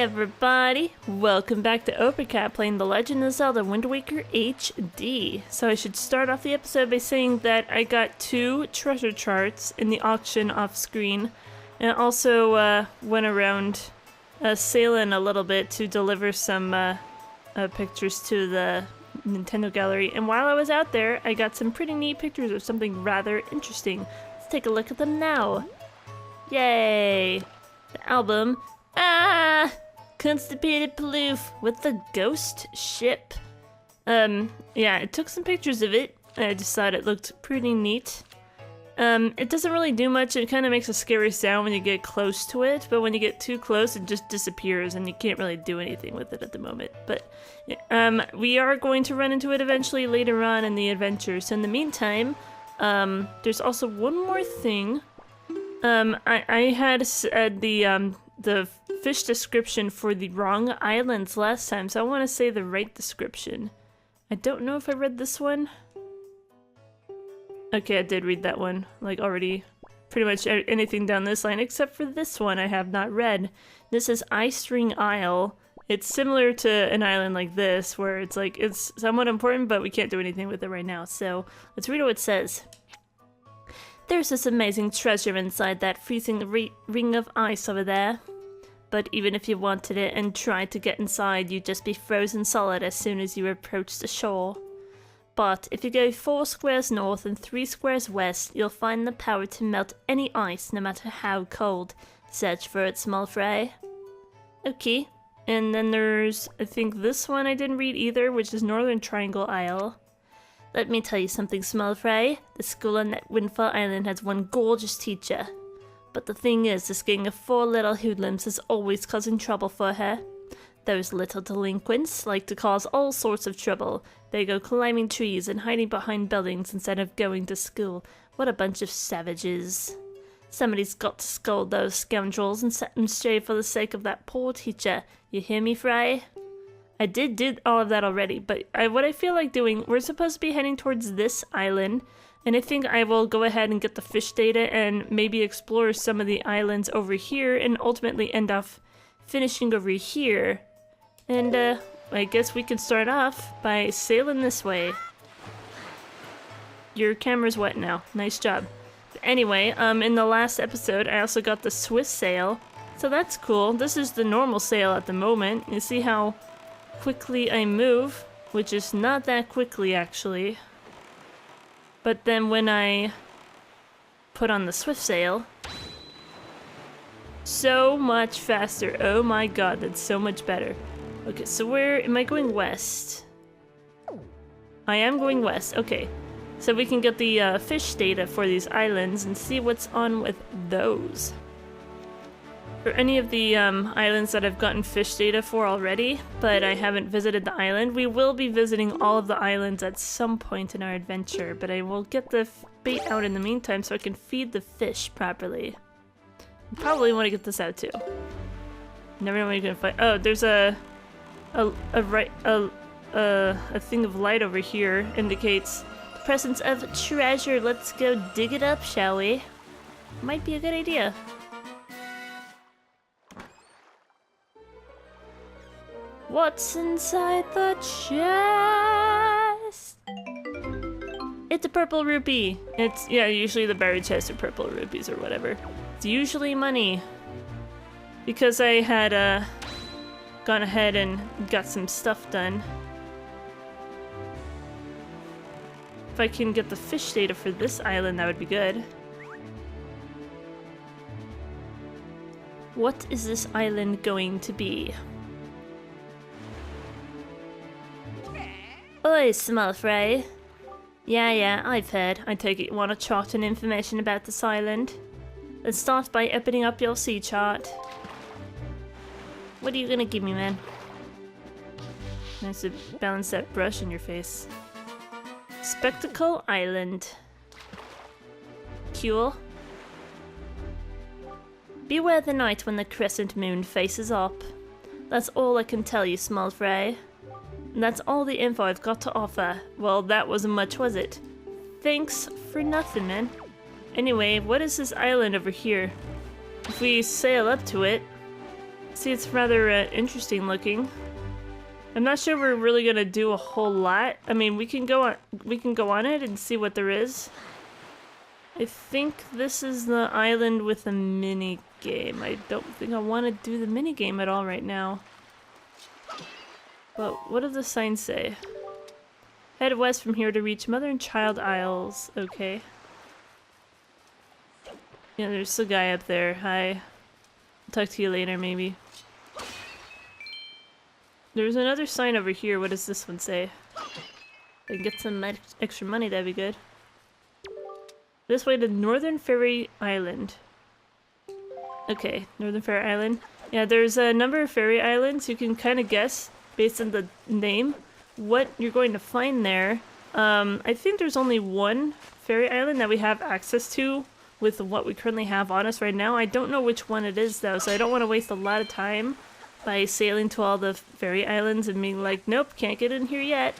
everybody, welcome back to Opercat playing The Legend of Zelda Wind Waker HD. So I should start off the episode by saying that I got 2 treasure charts in the auction off screen, and also went around sailing a little bit to deliver some pictures to the Nintendo gallery. And while I was out there, I got some pretty neat pictures of something rather interesting. Let's take a look at them now. Yay! The album. Constipated Palouf with the ghost ship. Yeah, I took some pictures of it. I just thought it looked pretty neat. It doesn't really do much. It kind of makes a scary sound when you get close to it, but when you get too close, it just disappears and you can't really do anything with it at the moment. But we are going to run into it eventually later on in the adventure. So in the meantime, there's also one more thing. I had the fish description for the wrong islands last time, so I want to say the right description. I don't know if I read this one. Okay, I did read that one, like already. Pretty much anything down this line, except for this one I have not read. This is Ice Ring Isle. It's similar to an island like this, where it's like, it's somewhat important, but we can't do anything with it right now. So, let's read what it says. There's this amazing treasure inside that freezing ring of ice over there. But even if you wanted it and tried to get inside, you'd just be frozen solid as soon as you approach the shore. But if you go 4 squares north and 3 squares west, you'll find the power to melt any ice, no matter how cold. Search for it, small fry. Okay, and then there's, I think this one I didn't read either, which is Northern Triangle Isle. Let me tell you something, small fry. The school on that Windfall Island has one gorgeous teacher. But the thing is, this gang of 4 little hoodlums is always causing trouble for her. Those little delinquents like to cause all sorts of trouble. They go climbing trees and hiding behind buildings instead of going to school. What a bunch of savages. Somebody's got to scold those scoundrels and set them straight for the sake of that poor teacher. You hear me, Fry? I did all of that already, but what I feel like doing, we're supposed to be heading towards this island, and I think I will go ahead and get the fish data and maybe explore some of the islands over here and ultimately end off finishing over here. And I guess we can start off by sailing this way. Your camera's wet now. Nice job. But anyway, in the last episode, I also got the Swiss sail, so that's cool. This is the normal sail at the moment. You see how quickly I move, which is not that quickly actually. But then when I put on the swift sail, so much faster. Oh my god, that's so much better. Okay, so where am I going? West. I am going west. Okay, so we can get the fish data for these islands and see what's on with those. For any of the islands that I've gotten fish data for already, but I haven't visited the island, we will be visiting all of the islands at some point in our adventure, but I will get the bait out in the meantime so I can feed the fish properly. I probably want to get this out too. Never know when you're gonna find. Oh, there's a thing of light over here indicates the presence of treasure. Let's go dig it up, shall we? Might be a good idea. What's inside the chest? It's a purple rupee. It's, yeah, usually the buried chests are purple rupees or whatever. It's usually money. Because I had gone ahead and got some stuff done. If I can get the fish data for this island, that would be good. What is this island going to be? Oi, small fry. Yeah, I've heard. I take it you want a chart and information about this island. Let's start by opening up your sea chart. What are you gonna give me, man? Nice to balance that brush in your face. Spectacle Island. Cool. Beware the night when the crescent moon faces up. That's all I can tell you, small fry. And that's all the info I've got to offer. Well, that wasn't much, was it? Thanks for nothing, man. Anyway, what is this island over here? If we sail up to it, See, it's rather interesting looking. I'm not sure we're really gonna do a whole lot. I mean, we can go on it and see what there is. I think this is the island with a mini game. I don't think I want to do the mini game at all right now. But what does the sign say? Head west from here to reach Mother and Child Isles. Okay. Yeah, there's a guy up there. Hi. I'll talk to you later, maybe. There's another sign over here. What does this one say? If I can get some extra money, that'd be good. This way to Northern Fairy Island. Okay, Northern Fairy Island. Yeah, there's a number of fairy islands. You can kind of guess, based on the name, what you're going to find there. I think there's only one fairy island that we have access to with what we currently have on us right now. I don't know which one it is, though, so I don't want to waste a lot of time by sailing to all the fairy islands and being like, nope, can't get in here yet.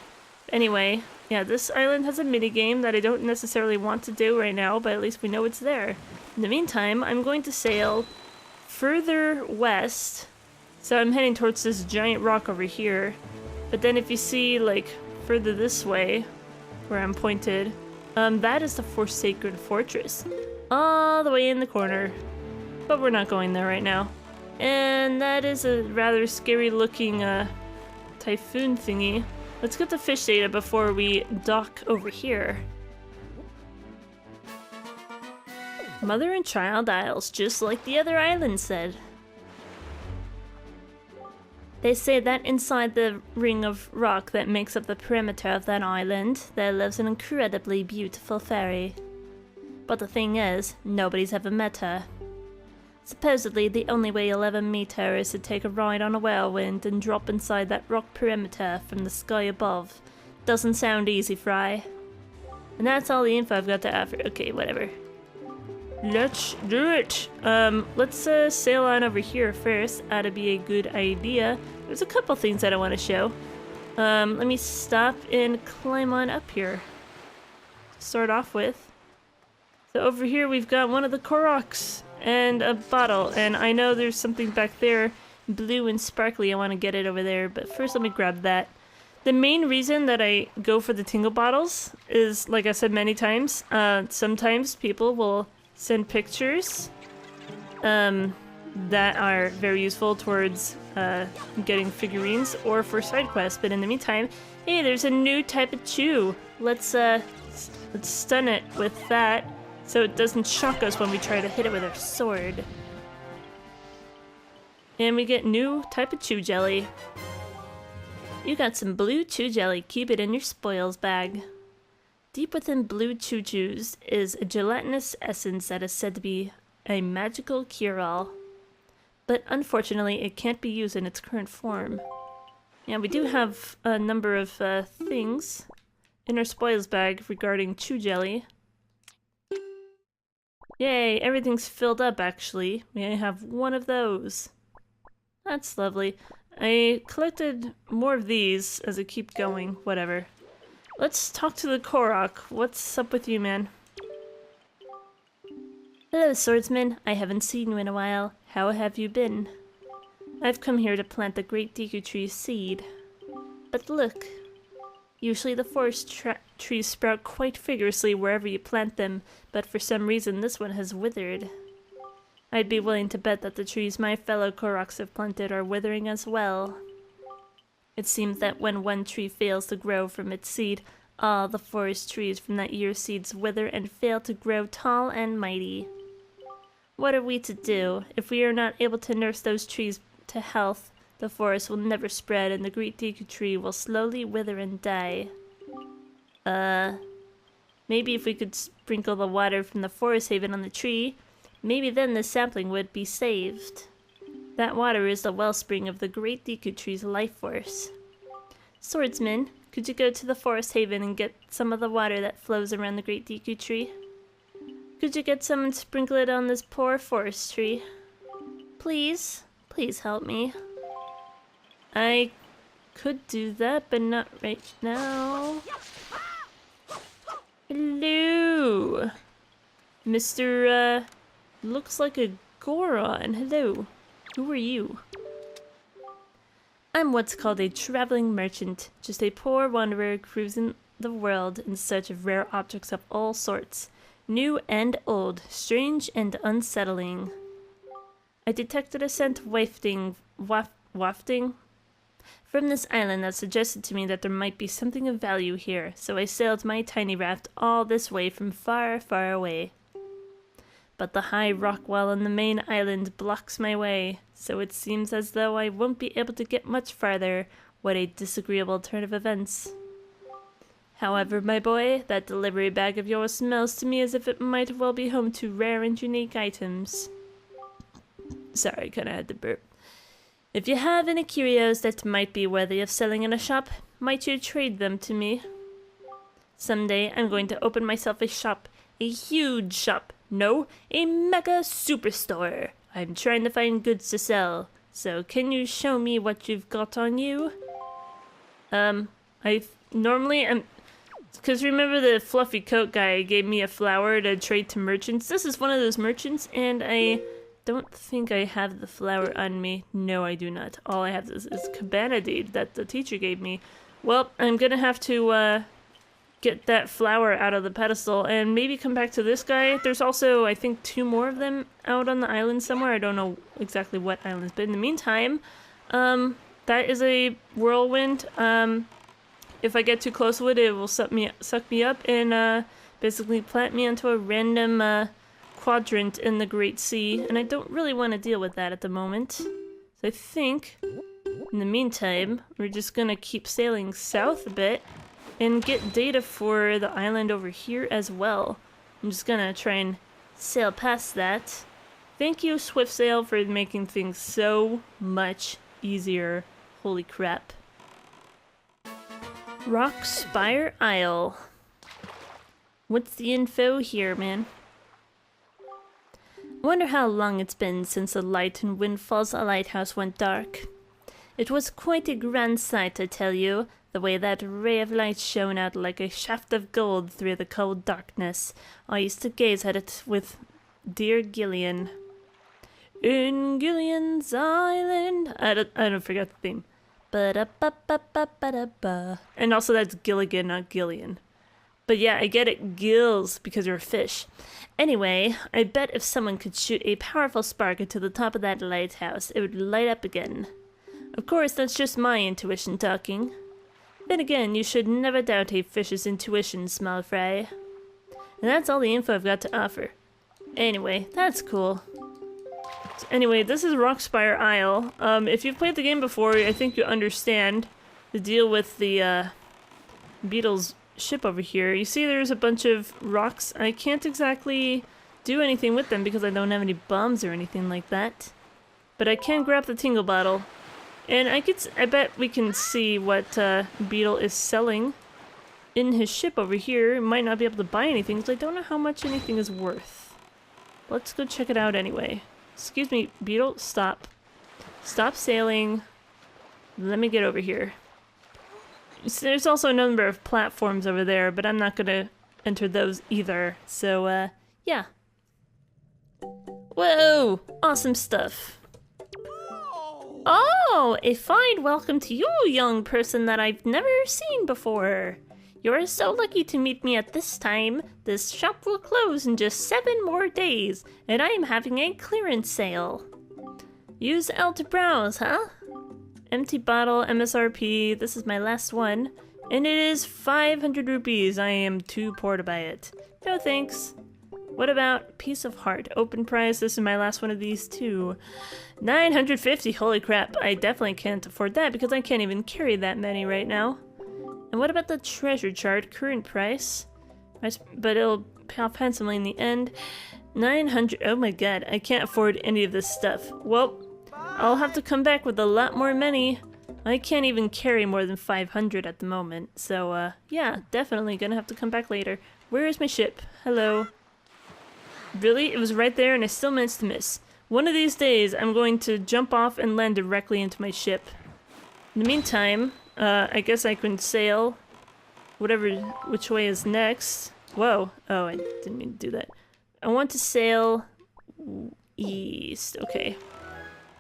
Anyway, yeah, this island has a minigame that I don't necessarily want to do right now, but at least we know it's there. In the meantime, I'm going to sail further west. So I'm heading towards this giant rock over here. But then if you see, like, further this way, where I'm pointed, that is the Forsaken Fortress. All the way in the corner. But we're not going there right now. And that is a rather scary looking typhoon thingy. Let's get the fish data before we dock over here. Mother and Child Isles, just like the other island said. They say that inside the ring of rock that makes up the perimeter of that island, there lives an incredibly beautiful fairy. But the thing is, nobody's ever met her. Supposedly, the only way you'll ever meet her is to take a ride on a whirlwind and drop inside that rock perimeter from the sky above. Doesn't sound easy, Fry. And that's all the info I've got to offer. Okay, whatever. Let's do it! Let's sail on over here first. That'd be a good idea. There's a couple things that I want to show. Let me stop and climb on up here. Start off with. So over here we've got one of the Koroks and a bottle, and I know there's something back there, blue and sparkly. I want to get it over there, but first let me grab that. The main reason that I go for the Tingle bottles is, like I said many times, sometimes people will send pictures that are very useful towards getting figurines or for side quests, but in the meantime, hey, there's a new type of chew. Let's stun it with that so it doesn't shock us when we try to hit it with our sword. And we get new type of chew jelly. You got some blue chew jelly. Keep it in your spoils bag. Deep within blue choo-choos is a gelatinous essence that is said to be a magical cure-all. But unfortunately, it can't be used in its current form. Yeah, we do have a number of things in our spoils bag regarding chew jelly. Yay, everything's filled up actually. We only have one of those. That's lovely. I collected more of these as I keep going, whatever. Let's talk to the Korok. What's up with you, man? Hello, Swordsman. I haven't seen you in a while. How have you been? I've come here to plant the Great Deku Tree's seed. But look. Usually the forest trees sprout quite vigorously wherever you plant them, but for some reason this one has withered. I'd be willing to bet that the trees my fellow Koroks have planted are withering as well. It seems that when one tree fails to grow from its seed, all the forest trees from that year's seeds wither and fail to grow tall and mighty. What are we to do? If we are not able to nurse those trees to health, the forest will never spread and the Great Deku Tree will slowly wither and die. Maybe if we could sprinkle the water from the forest haven on the tree, maybe then the sapling would be saved. That water is the wellspring of the Great Deku Tree's life force. Swordsman, could you go to the forest haven and get some of the water that flows around the Great Deku Tree? Could you get some and sprinkle it on this poor forest tree? Please? Please help me. I could do that, but not right now. Hello! Mr. Looks like a goron. Hello. Who are you? I'm what's called a traveling merchant, just a poor wanderer cruising the world in search of rare objects of all sorts, new and old, strange and unsettling. I detected a scent wafting from this island that suggested to me that there might be something of value here, so I sailed my tiny raft all this way from far, far away. But the high rock wall on the main island blocks my way, so it seems as though I won't be able to get much farther. What a disagreeable turn of events. However, my boy, that delivery bag of yours smells to me as if it might well be home to rare and unique items. Sorry, kinda had to burp. If you have any curios that might be worthy of selling in a shop, might you trade them to me? Someday I'm going to open myself a shop, a huge shop. No, a mega superstore. I'm trying to find goods to sell, so can you show me what you've got on you? I normally am... Because remember the fluffy coat guy gave me a flower to trade to merchants? This is one of those merchants, and I don't think I have the flower on me. No, I do not. All I have is cabana deed that the teacher gave me. Well, I'm gonna have to get that flower out of the pedestal and maybe come back to this guy. There's also, I think, 2 more of them out on the island somewhere. I don't know exactly what islands, but in the meantime, that is a whirlwind. If I get too close to it, it will suck me up and basically plant me onto a random quadrant in the Great Sea, and I don't really want to deal with that at the moment. So I think, in the meantime, we're just gonna keep sailing south a bit and get data for the island over here as well. I'm just gonna try and sail past that. Thank you, Swift Sail, for making things so much easier. Holy crap. Rock Spire Isle. What's the info here, man? I wonder how long it's been since the light in Windfall's lighthouse went dark. It was quite a grand sight, I tell you, the way that ray of light shone out like a shaft of gold through the cold darkness. I used to gaze at it with dear Gillian. In Gillian's Island... I don't forget the theme. Ba-da-ba-ba-ba-ba-da-ba. And also that's Gilligan, not Gillian. But yeah, I get it, gills, because you're a fish. Anyway, I bet if someone could shoot a powerful spark into the top of that lighthouse, it would light up again. Of course, that's just my intuition talking. Then again, you should never doubt a fish's intuition, small fry. And that's all the info I've got to offer. Anyway, that's cool. So anyway, this is Rockspire Isle. If you've played the game before, I think you understand the deal with the Beetle's ship over here. You see there's a bunch of rocks. I can't exactly do anything with them because I don't have any bombs or anything like that. But I can grab the Tingle bottle. And I bet we can see what Beetle is selling in his ship over here. Might not be able to buy anything because I don't know how much anything is worth. Let's go check it out anyway. Excuse me, Beetle, stop. Stop sailing. Let me get over here. There's also a number of platforms over there, but I'm not gonna enter those either. So, yeah. Whoa! Awesome stuff. Oh, a fine welcome to you, young person that I've never seen before. You're so lucky to meet me at this time. This shop will close in just 7 more days, and I am having a clearance sale. Use L to browse, huh? Empty bottle, MSRP, this is my last one. And it is 500 rupees. I am too poor to buy it. No thanks. What about Piece of Heart? Open price, this is my last one of these too. 950, holy crap. I definitely can't afford that because I can't even carry that many right now. And what about the treasure chart? Current price. But it'll pay off handsomely in the end. 900, oh my god, I can't afford any of this stuff. Well, I'll have to come back with a lot more money. I can't even carry more than 500 at the moment. So, yeah, definitely gonna have to come back later. Where is my ship? Hello. Really? It was right there and I still managed to miss. One of these days, I'm going to jump off and land directly into my ship. In the meantime, I guess I can sail which way is next. Whoa. Oh, I didn't mean to do that. I want to sail east. Okay.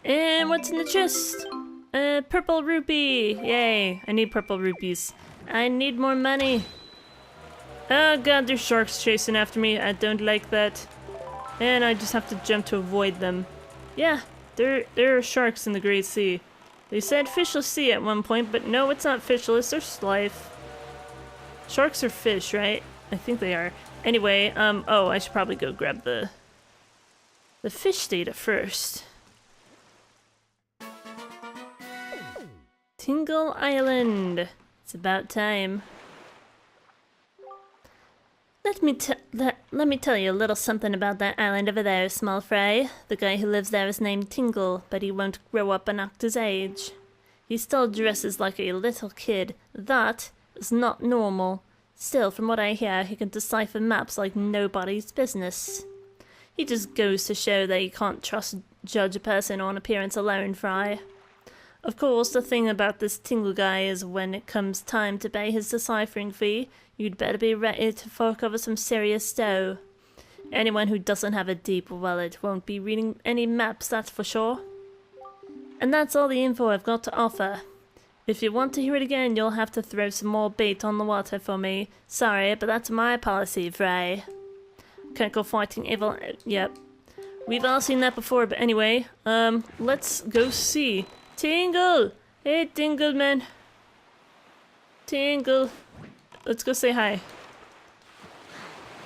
And what's in the chest? Purple rupee! Yay! I need purple rupees. I need more money. Oh god, there's sharks chasing after me. I don't like that. And I just have to jump to avoid them. Yeah, there are sharks in the Great Sea. They said fishless sea at one point, but no, it's not fishless, they're life. Sharks are fish, right? I think they are. Anyway, oh, I should probably go grab the fish data first. Tingle Island. It's about time. Let me tell you a little something about that island over there, small fry. The guy who lives there is named Tingle, but he won't grow up and act his age. He still dresses like a little kid. That is not normal. Still, from what I hear, he can decipher maps like nobody's business. He just goes to show that you can't judge a person on appearance alone, Fry. Of course, the thing about this Tingle guy is when it comes time to pay his deciphering fee, you'd better be ready to fork over some serious dough. Anyone who doesn't have a deep wallet won't be reading any maps, that's for sure. And that's all the info I've got to offer. If you want to hear it again, you'll have to throw some more bait on the water for me. Sorry, but that's my policy, Fry. Can't go fighting evil. Yep. We've all seen that before, but anyway, let's go see. Tingle! Hey, Tingle, man. Tingle. Let's go say hi.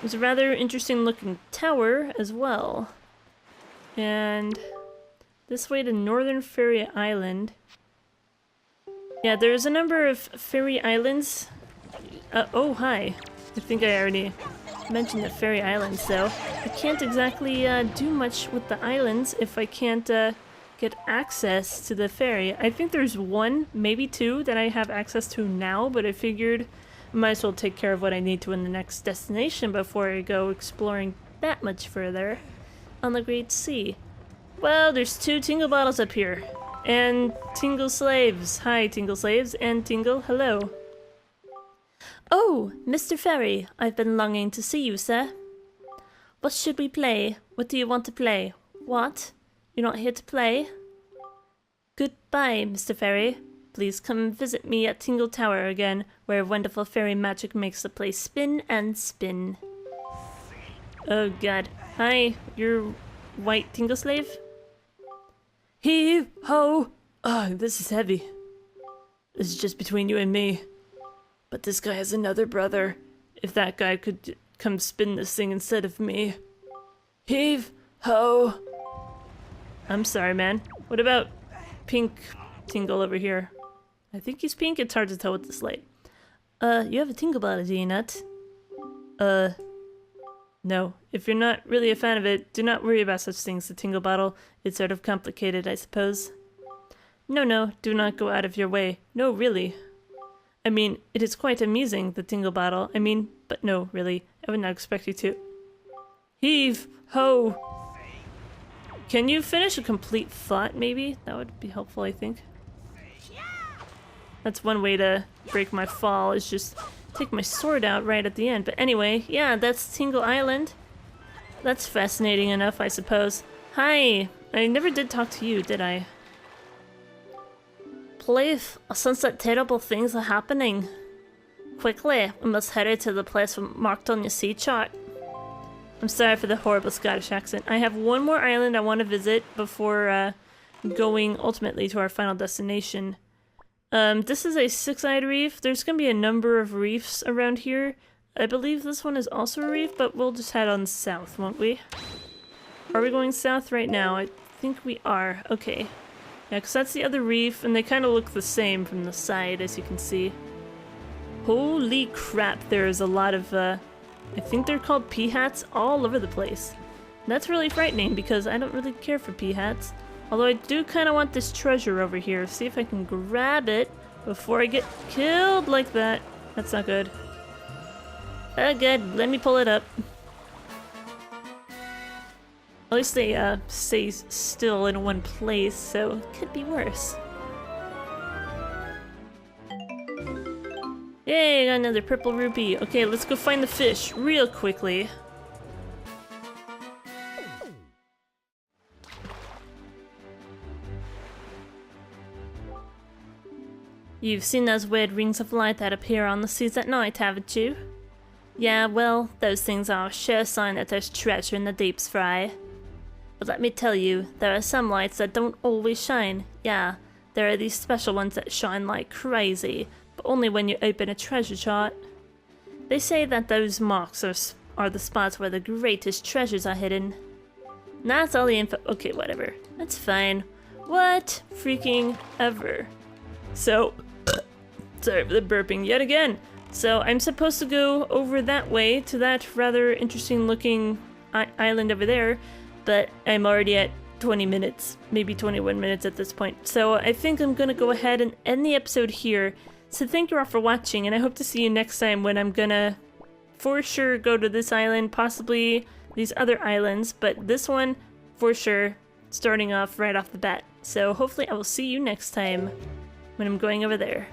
It's a rather interesting looking tower as well. And this way to Northern Fairy Island. Yeah, there's a number of fairy islands. Oh, hi. I think I already mentioned the fairy islands, though. I can't exactly do much with the islands if I can't get access to the ferry. I think there's one, maybe two, that I have access to now, but I figured I might as well take care of what I need to in the next destination before I go exploring that much further on the Great Sea. Well, there's 2 Tingle bottles up here. And Tingle slaves. Hi, Tingle slaves. And Tingle, hello. Oh, Mr. Fairy, I've been longing to see you, sir. What should we play? What do you want to play? What? You're not here to play? Goodbye, Mr. Fairy. Please come visit me at Tingle Tower again, where wonderful fairy magic makes the place spin and spin. Oh god. Hi, you're white Tingle slave? Heave ho! Oh, this is heavy. This is just between you and me. But this guy has another brother. If that guy could come spin this thing instead of me. Heave ho! I'm sorry, man. What about pink Tingle over here? I think he's pink. It's hard to tell with this light. You have a Tingle bottle, do you not? No. If you're not really a fan of it, do not worry about such things. The Tingle bottle is sort of complicated, I suppose. No, do not go out of your way. No, really. I mean, it is quite amusing, the Tingle bottle. I mean, but no, really. I would not expect you to. Heave ho! Can you finish a complete thought, maybe? That would be helpful, I think. That's one way to break my fall, is just take my sword out right at the end. But anyway, yeah, that's Tingle Island. That's fascinating enough, I suppose. Hi! I never did talk to you, did I? Please, since that terrible things are happening. Quickly, we must hurry to the place marked on your sea chart. I'm sorry for the horrible Scottish accent. I have one more island I want to visit before going ultimately to our final destination. This is a 6-eyed reef. There's going to be a number of reefs around here. I believe this one is also a reef, but we'll just head on south, won't we? Are we going south right now? I think we are. Okay. Yeah, because that's the other reef, and they kind of look the same from the side, as you can see. Holy crap, there is a lot of, I think they're called pea hats all over the place. And that's really frightening, because I don't really care for pea hats. Although I do kind of want this treasure over here. See if I can grab it before I get killed like that. That's not good. Oh, good. Let me pull it up. At least they stay still in one place, so it could be worse. Yay, got another purple rupee. Okay, let's go find the fish real quickly. You've seen those weird rings of light that appear on the seas at night, haven't you? Yeah, well, those things are a sure sign that there's treasure in the deeps, Fry. But let me tell you, there are some lights that don't always shine. Yeah, there are these special ones that shine like crazy, but only when you open a treasure chart. They say that those marks are the spots where the greatest treasures are hidden. That's all the info. Okay, whatever. That's fine. What freaking ever. So, sorry for the burping yet again. So I'm supposed to go over that way to that rather interesting looking island over there, but I'm already at 20 minutes, maybe 21 minutes at this point. So I think I'm gonna go ahead and end the episode here. So thank you all for watching, and I hope to see you next time when I'm gonna for sure go to this island, possibly these other islands, but this one for sure starting off right off the bat. So hopefully I will see you next time when I'm going over there.